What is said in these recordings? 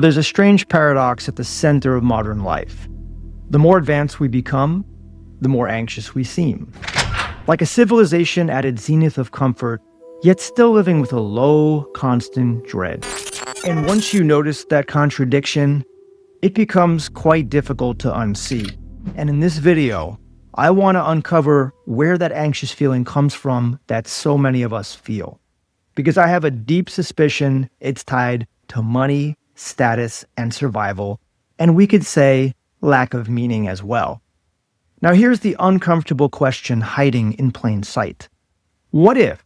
There's a strange paradox at the center of modern life. The more advanced we become, the more anxious we seem. Like a civilization at its zenith of comfort, yet still living with a low, constant dread. And once you notice that contradiction, it becomes quite difficult to unsee. And in this video, I want to uncover where that anxious feeling comes from that so many of us feel. Because I have a deep suspicion it's tied to money, status, and survival, and we could say lack of meaning as well. Now here's the uncomfortable question hiding in plain sight. What if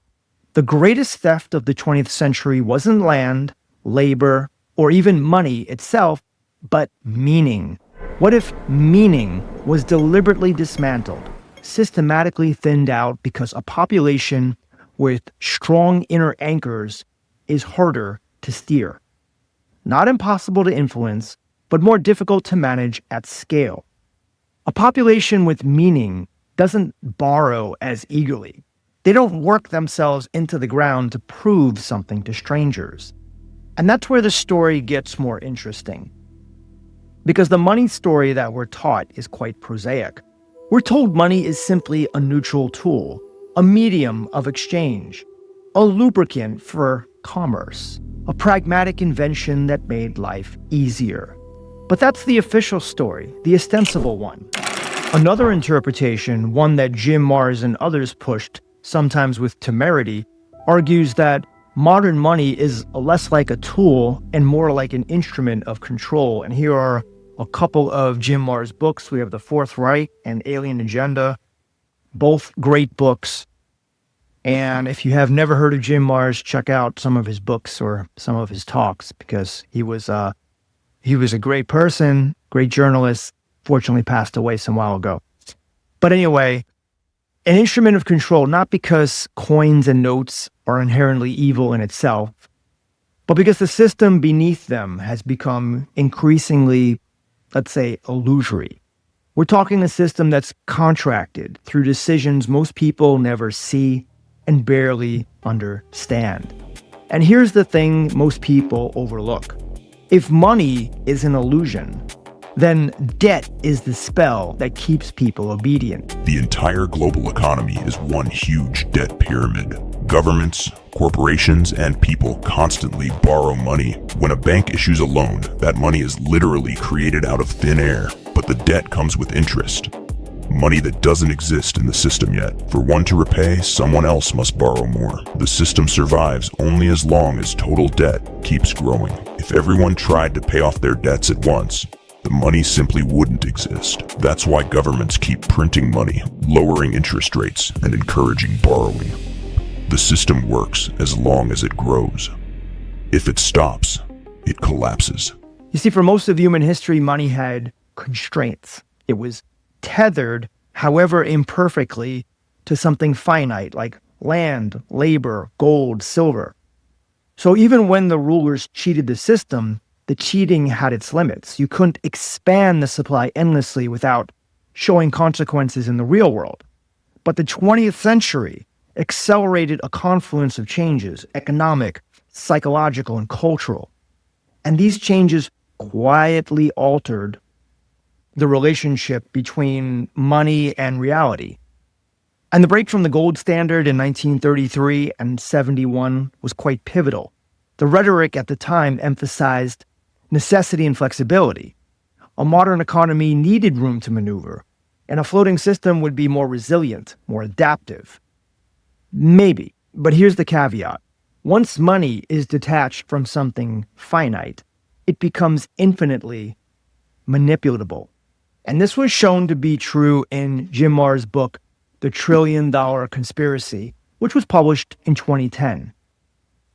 the greatest theft of the 20th century wasn't land, labor, or even money itself, but meaning? What if meaning was deliberately dismantled, systematically thinned out because a population with strong inner anchors is harder to steer? Not impossible to influence, but more difficult to manage at scale. A population with meaning doesn't borrow as eagerly. They don't work themselves into the ground to prove something to strangers. And that's where the story gets more interesting. Because the money story that we're taught is quite prosaic. We're told money is simply a neutral tool, a medium of exchange, a lubricant for commerce, a pragmatic invention that made life easier. But that's the official story, the ostensible one. Another interpretation, one that Jim Marrs and others pushed, sometimes with temerity, argues that modern money is less like a tool and more like an instrument of control. And here are a couple of Jim Marrs' books. We have The Fourth Reich and Alien Agenda, both great books. And if you have never heard of Jim Marrs, check out some of his books or some of his talks, because he was a great person, great journalist, fortunately passed away some while ago. But anyway, an instrument of control, not because coins and notes are inherently evil in itself, but because the system beneath them has become increasingly, let's say, illusory. We're talking a system that's contracted through decisions most people never see and barely understand. And here's the thing most people overlook. If money is an illusion, then debt is the spell that keeps people obedient. The entire global economy is one huge debt pyramid. Governments, corporations, and people constantly borrow money. When a bank issues a loan, that money is literally created out of thin air, but the debt comes with interest. Money that doesn't exist in the system yet. For one to repay, someone else must borrow more. The system survives only as long as total debt keeps growing. If everyone tried to pay off their debts at once, the money simply wouldn't exist. That's why governments keep printing money, lowering interest rates, and encouraging borrowing. The system works as long as it grows. If it stops, it collapses. You see, for most of human history, money had constraints. It was tethered, however imperfectly, to something finite like land, labor, gold, silver. So even when the rulers cheated the system, the cheating had its limits. You couldn't expand the supply endlessly without showing consequences in the real world. But the 20th century accelerated a confluence of changes, economic, psychological, and cultural. And these changes quietly altered the relationship between money and reality. And the break from the gold standard in 1933 and 71 was quite pivotal. The rhetoric at the time emphasized necessity and flexibility. A modern economy needed room to maneuver, and a floating system would be more resilient, more adaptive. Maybe, but here's the caveat. Once money is detached from something finite, it becomes infinitely manipulatable. And this was shown to be true in Jim Marrs' book, The $1 Trillion Conspiracy, which was published in 2010.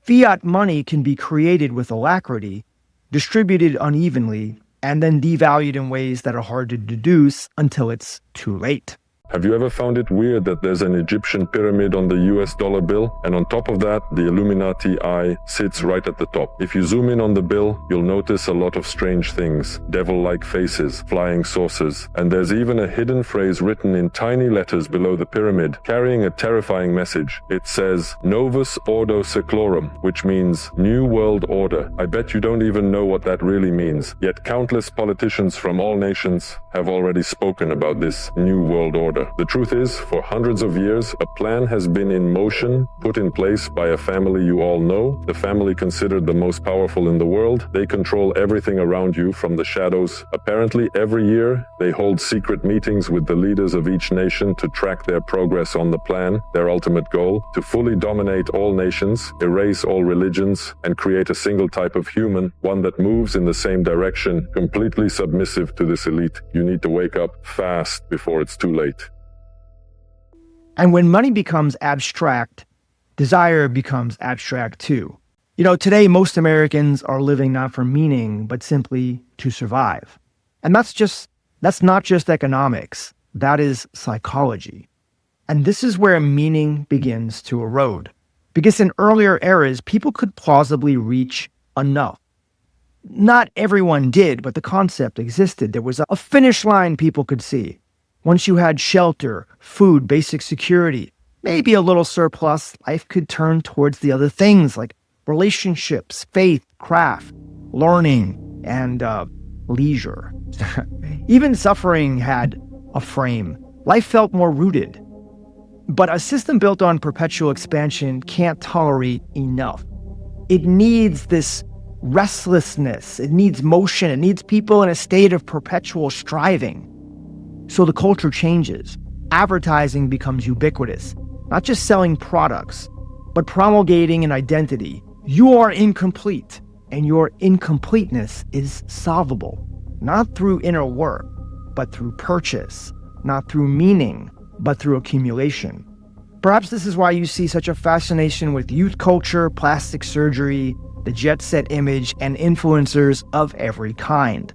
Fiat money can be created with alacrity, distributed unevenly, and then devalued in ways that are hard to deduce until it's too late. Have you ever found it weird that there's an Egyptian pyramid on the US dollar bill? And on top of that, the Illuminati eye sits right at the top. If you zoom in on the bill, you'll notice a lot of strange things. Devil-like faces, flying saucers, and there's even a hidden phrase written in tiny letters below the pyramid, carrying a terrifying message. It says, Novus Ordo Seclorum, which means New World Order. I bet you don't even know what that really means. Yet countless politicians from all nations have already spoken about this New World Order. The truth is, for hundreds of years, a plan has been in motion, put in place by a family you all know, the family considered the most powerful in the world. They control everything around you from the shadows. Apparently, every year, they hold secret meetings with the leaders of each nation to track their progress on the plan, their ultimate goal, to fully dominate all nations, erase all religions, and create a single type of human, one that moves in the same direction, completely submissive to this elite. You need to wake up fast before it's too late. And when money becomes abstract, desire becomes abstract too. Today most Americans are living not for meaning, but simply to survive. And that's not just economics, that is psychology. And this is where meaning begins to erode. Because in earlier eras, people could plausibly reach enough. Not everyone did, but the concept existed. There was a finish line people could see. Once you had shelter, food, basic security, maybe a little surplus, life could turn towards the other things like relationships, faith, craft, learning, and leisure. Even suffering had a frame. Life felt more rooted. But a system built on perpetual expansion can't tolerate enough. It needs this restlessness. It needs motion. It needs people in a state of perpetual striving. So the culture changes. Advertising becomes ubiquitous, not just selling products, but promulgating an identity. You are incomplete, and your incompleteness is solvable, not through inner work, but through purchase, not through meaning, but through accumulation. Perhaps this is why you see such a fascination with youth culture, plastic surgery, the jet set image, and influencers of every kind.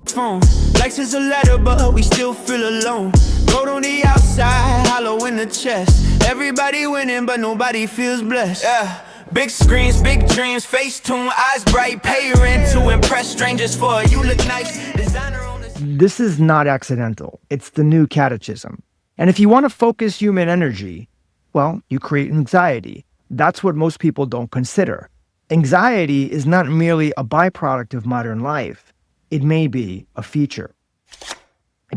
Likes is a letter, but we still feel alone. Gold on the outside, hollow in the chest. Everybody winning, but nobody feels blessed. Yeah. Big screens, big dreams, Facetune, eyes bright, pay rent to impress strangers for you look nice. Designer on the... This is not accidental. It's the new catechism. And if you want to focus human energy, well, you create anxiety. That's what most people don't consider. Anxiety is not merely a byproduct of modern life. It may be a feature.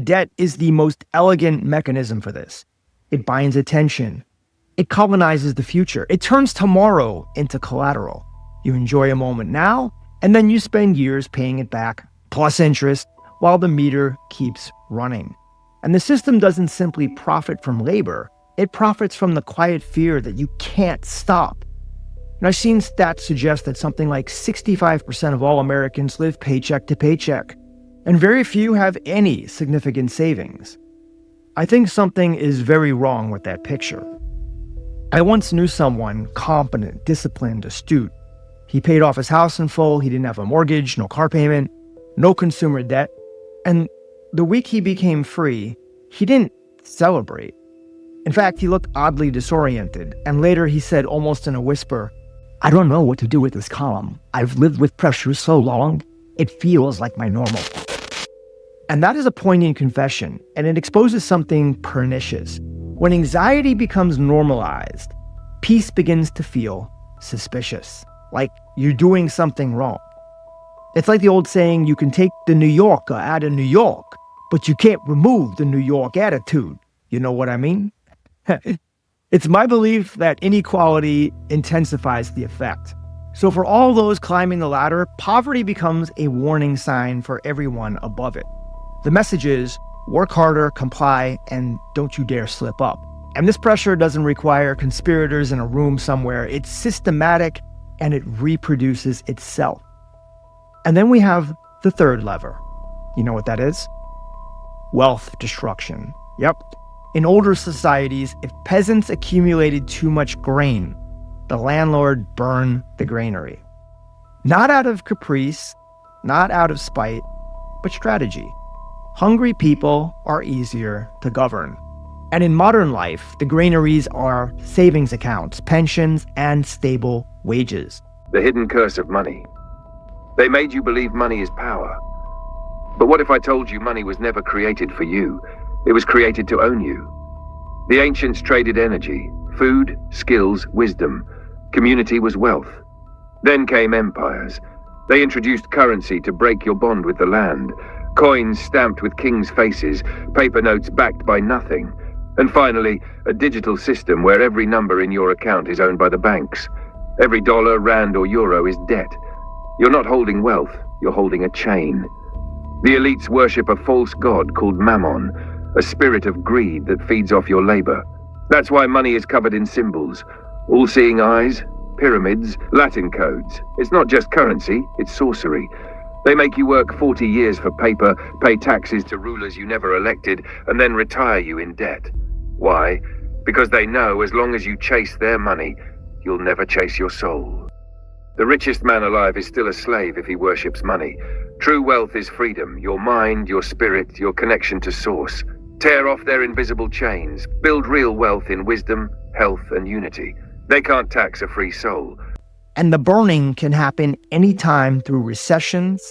Debt is the most elegant mechanism for this. It binds attention. It colonizes the future. It turns tomorrow into collateral. You enjoy a moment now, and then you spend years paying it back, plus interest, while the meter keeps running. And the system doesn't simply profit from labor. It profits from the quiet fear that you can't stop. And I've seen stats suggest that something like 65% of all Americans live paycheck to paycheck, and very few have any significant savings. I think something is very wrong with that picture. I once knew someone competent, disciplined, astute. He paid off his house in full, he didn't have a mortgage, no car payment, no consumer debt, and the week he became free, he didn't celebrate. In fact, he looked oddly disoriented, and later he said almost in a whisper, "I don't know what to do with this column. I've lived with pressure so long, it feels like my normal." And that is a poignant confession, and it exposes something pernicious. When anxiety becomes normalized, peace begins to feel suspicious, like you're doing something wrong. It's like the old saying, you can take the New Yorker out of New York, but you can't remove the New York attitude. You know what I mean? It's my belief that inequality intensifies the effect. So for all those climbing the ladder, poverty becomes a warning sign for everyone above it. The message is, work harder, comply, and don't you dare slip up. And this pressure doesn't require conspirators in a room somewhere. It's systematic, and it reproduces itself. And then we have the third lever. You know what that is? Wealth destruction. Yep. In older societies, if peasants accumulated too much grain, the landlord burned the granary. Not out of caprice, not out of spite, but strategy. Hungry people are easier to govern. And in modern life, the granaries are savings accounts, pensions, and stable wages. The hidden curse of money. They made you believe money is power. But what if I told you money was never created for you? It was created to own you. The ancients traded energy, food, skills, wisdom. Community was wealth. Then came empires. They introduced currency to break your bond with the land. Coins stamped with kings' faces, paper notes backed by nothing. And finally, a digital system where every number in your account is owned by the banks. Every dollar, rand, or euro is debt. You're not holding wealth, you're holding a chain. The elites worship a false god called Mammon, a spirit of greed that feeds off your labor. That's why money is covered in symbols. All-seeing eyes, pyramids, Latin codes. It's not just currency, it's sorcery. They make you work 40 years for paper, pay taxes to rulers you never elected, and then retire you in debt. Why? Because they know as long as you chase their money, you'll never chase your soul. The richest man alive is still a slave if he worships money. True wealth is freedom, your mind, your spirit, your connection to source. Tear off their invisible chains, build real wealth in wisdom, health, and unity. They can't tax a free soul. And the burning can happen anytime through recessions,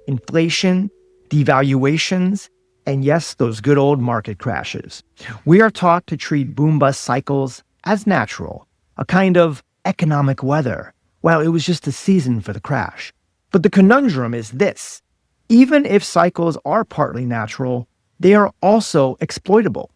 inflation, devaluations, and yes, those good old market crashes. We are taught to treat boom-bust cycles as natural, a kind of economic weather, while it was just a season for the crash. But the conundrum is this: even if cycles are partly natural, they are also exploitable.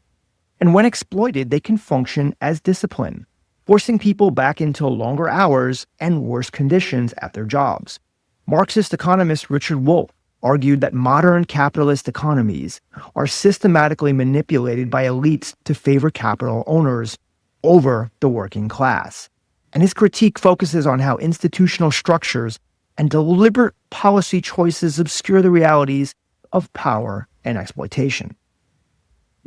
And when exploited, they can function as discipline, forcing people back into longer hours and worse conditions at their jobs. Marxist economist Richard Wolff argued that modern capitalist economies are systematically manipulated by elites to favor capital owners over the working class. And his critique focuses on how institutional structures and deliberate policy choices obscure the realities of power and exploitation.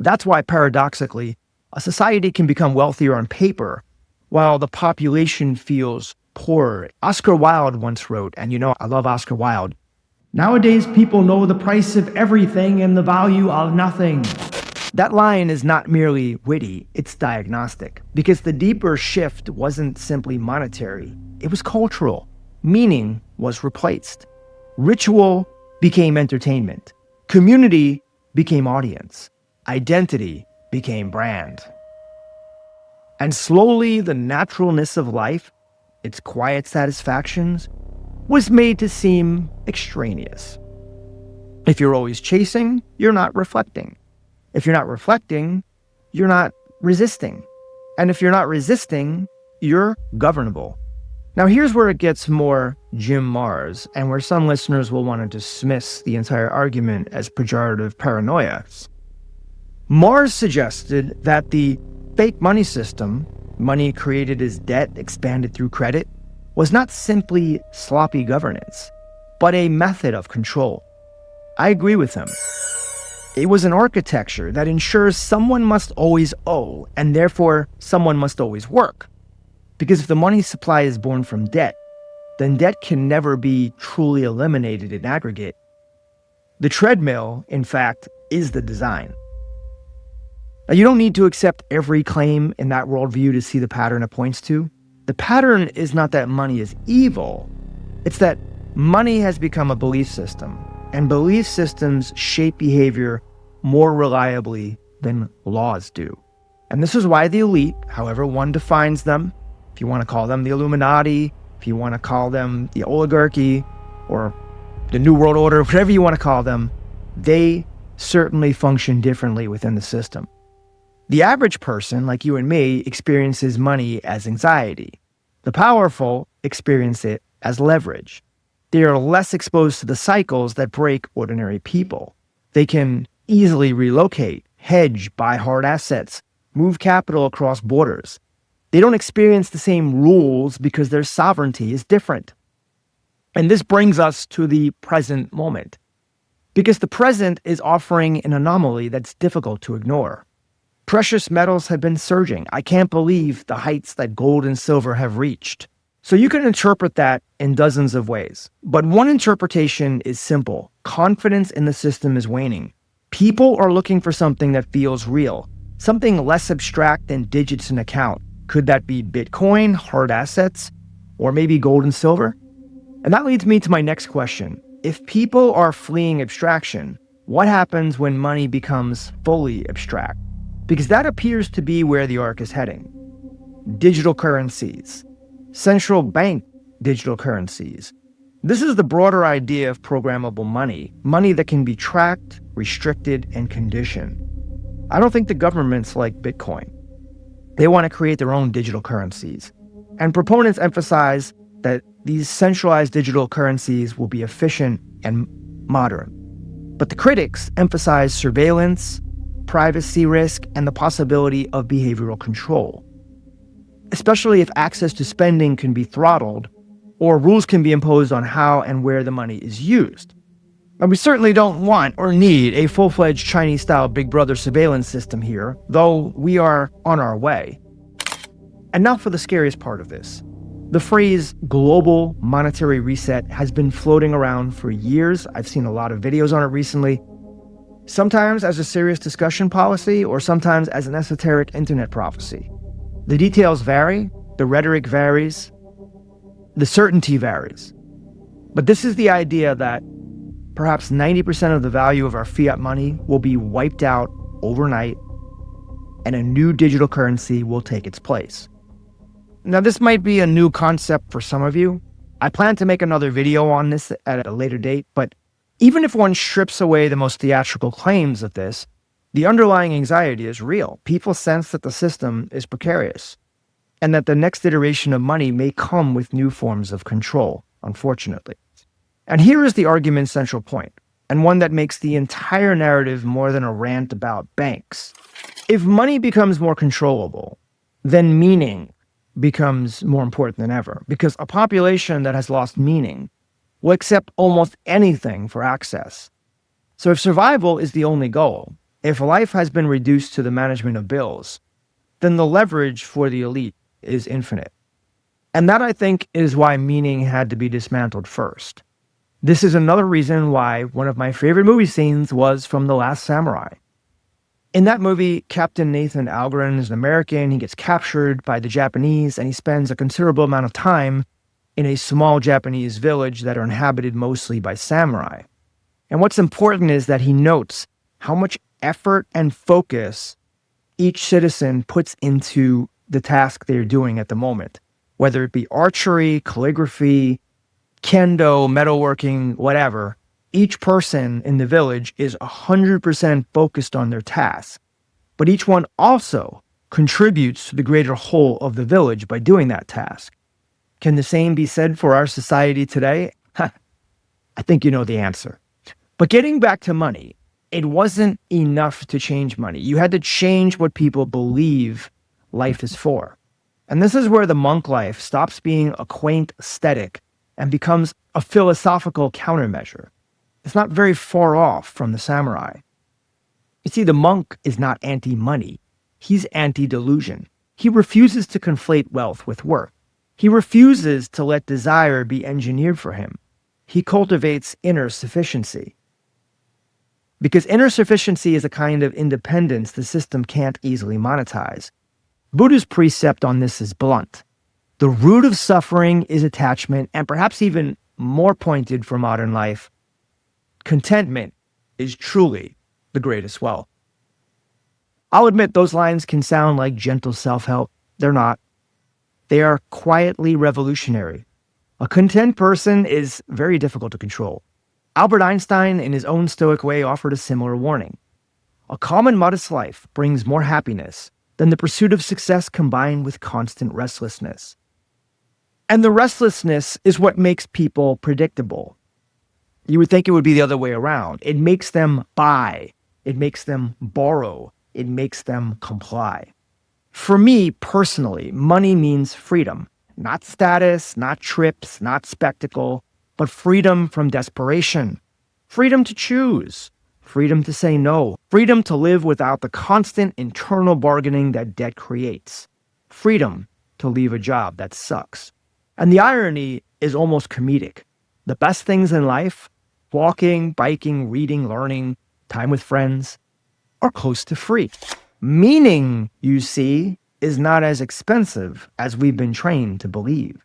That's why, paradoxically, a society can become wealthier on paper while the population feels poorer. Oscar Wilde once wrote, and you know I love Oscar Wilde, "Nowadays people know the price of everything and the value of nothing." That line is not merely witty, it's diagnostic, because the deeper shift wasn't simply monetary, it was cultural. Meaning was replaced. Ritual became entertainment. Community became audience. Identity became brand. And slowly, the naturalness of life, its quiet satisfactions, was made to seem extraneous. If you're always chasing, you're not reflecting. If you're not reflecting, you're not resisting. And if you're not resisting, you're governable. Now here's where it gets more Jim Mars, and where some listeners will want to dismiss the entire argument as pejorative paranoia. Mars suggested that the fake money system, money created as debt expanded through credit, was not simply sloppy governance, but a method of control. I agree with him. It was an architecture that ensures someone must always owe, and therefore someone must always work. Because if the money supply is born from debt, then debt can never be truly eliminated in aggregate. The treadmill, in fact, is the design. Now, you don't need to accept every claim in that worldview to see the pattern it points to. The pattern is not that money is evil. It's that money has become a belief system, and belief systems shape behavior more reliably than laws do. And this is why the elite, however one defines them, if you want to call them the Illuminati, if you want to call them the oligarchy, or the New World Order, whatever you want to call them, they certainly function differently within the system. The average person, like you and me, experiences money as anxiety. The powerful experience it as leverage. They are less exposed to the cycles that break ordinary people. They can easily relocate, hedge, buy hard assets, move capital across borders. They don't experience the same rules because their sovereignty is different. And this brings us to the present moment, because the present is offering an anomaly that's difficult to ignore. Precious metals have been surging. I can't believe the heights that gold and silver have reached. So you can interpret that in dozens of ways. But one interpretation is simple. Confidence in the system is waning. People are looking for something that feels real. Something less abstract than digits in a count. Could that be Bitcoin, hard assets, or maybe gold and silver? And that leads me to my next question. If people are fleeing abstraction, what happens when money becomes fully abstract? Because that appears to be where the arc is heading. Digital currencies, central bank digital currencies. This is the broader idea of programmable money, money that can be tracked, restricted, and conditioned. I don't think the governments like Bitcoin. They want to create their own digital currencies. And proponents emphasize that these centralized digital currencies will be efficient and modern. But the critics emphasize surveillance, privacy risk, and the possibility of behavioral control, especially if access to spending can be throttled or rules can be imposed on how and where the money is used. And we certainly don't want or need a full-fledged Chinese-style Big Brother surveillance system here, though we are on our way. And now for the scariest part of this. The phrase global monetary reset has been floating around for years. I've seen a lot of videos on it recently, sometimes as a serious discussion policy or sometimes as an esoteric internet prophecy. The details vary, the rhetoric varies, the certainty varies. But this is the idea that perhaps 90% of the value of our fiat money will be wiped out overnight and a new digital currency will take its place. Now, this might be a new concept for some of you. I plan to make another video on this at a later date, but even if one strips away the most theatrical claims of this, the underlying anxiety is real. People sense that the system is precarious and that the next iteration of money may come with new forms of control, unfortunately. And here is the argument's central point, and one that makes the entire narrative more than a rant about banks. If money becomes more controllable, then meaning becomes more important than ever, because a population that has lost meaning will accept almost anything for access. So if survival is the only goal, if life has been reduced to the management of bills, then the leverage for the elite is infinite. And that, I think, is why meaning had to be dismantled first. This is another reason why one of my favorite movie scenes was from The Last Samurai. In that movie, Captain Nathan Algren is an American. He gets captured by the Japanese, and he spends a considerable amount of time in a small Japanese village that are inhabited mostly by samurai. And what's important is that he notes how much effort and focus each citizen puts into the task they're doing at the moment, whether it be archery, calligraphy, kendo, metalworking, whatever. Each person in the village is 100% focused on their task, but each one also contributes to the greater whole of the village by doing that task. Can the same be said for our society today? I think you know the answer. But getting back to money, it wasn't enough to change money. You had to change what people believe life is for. And this is where the monk life stops being a quaint aesthetic and becomes a philosophical countermeasure. It's not very far off from the samurai. You see, the monk is not anti-money. He's anti-delusion. He refuses to conflate wealth with worth. He refuses to let desire be engineered for him. He cultivates inner sufficiency. Because inner sufficiency is a kind of independence the system can't easily monetize. Buddha's precept on this is blunt. The root of suffering is attachment, and perhaps even more pointed for modern life, contentment is truly the greatest wealth. I'll admit those lines can sound like gentle self-help. They're not. They are quietly revolutionary. A content person is very difficult to control. Albert Einstein, in his own stoic way, offered a similar warning. A calm and modest life brings more happiness than the pursuit of success combined with constant restlessness. And the restlessness is what makes people predictable. You would think it would be the other way around. It makes them buy. It makes them borrow. It makes them comply. For me, personally, money means freedom. Not status, not trips, not spectacle, but freedom from desperation. Freedom to choose. Freedom to say no. Freedom to live without the constant internal bargaining that debt creates. Freedom to leave a job that sucks. And the irony is almost comedic. The best things in life, walking, biking, reading, learning, time with friends, are close to free. Meaning, you see, is not as expensive as we've been trained to believe.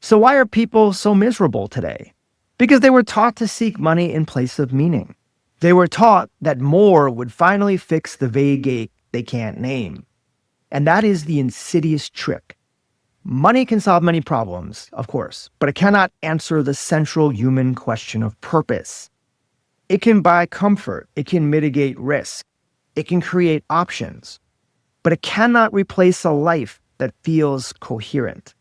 So why are people so miserable today? Because they were taught to seek money in place of meaning. They were taught that more would finally fix the vague ache they can't name. And that is the insidious trick. Money can solve many problems, of course, but it cannot answer the central human question of purpose. It can buy comfort, it can mitigate risk, it can create options, but it cannot replace a life that feels coherent.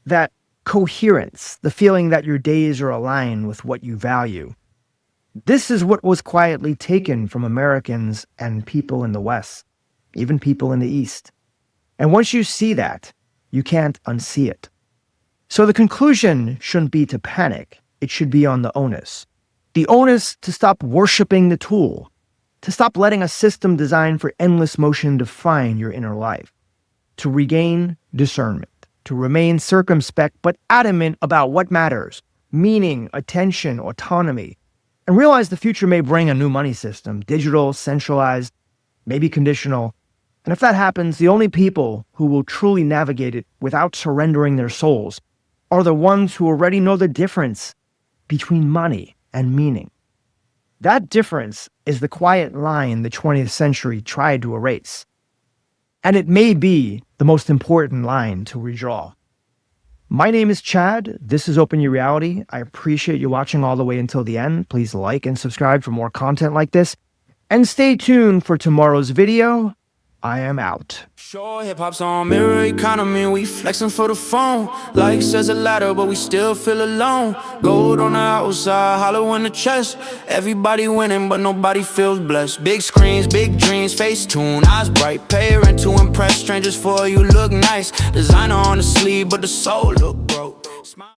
That coherence, the feeling that your days are aligned with what you value. This is what was quietly taken from Americans and people in the West, even people in the East. And once you see that, you can't unsee it. So the conclusion shouldn't be to panic. It should be on the onus. The onus to stop worshiping the tool, to stop letting a system designed for endless motion define your inner life, to regain discernment, to remain circumspect but adamant about what matters, meaning, attention, autonomy, and realize the future may bring a new money system, digital, centralized, maybe conditional. And if that happens, the only people who will truly navigate it without surrendering their souls are the ones who already know the difference between money and meaning. That difference is the quiet line the 20th century tried to erase. And it may be the most important line to redraw. My name is Chad. This is Open Your Reality. I appreciate you watching all the way until the end. Please like and subscribe for more content like this. And stay tuned for tomorrow's video. I am out. Sure, hip-hop's on mirror economy, we flexing for the phone. Like says a ladder, but we still feel alone. Gold on the outside, hollow in the chest. Everybody winning, but nobody feels blessed. Big screens, big dreams, face tuned, eyes bright. Pay rent to impress strangers for you look nice. Designer on the sleeve, but the soul look broke. Smile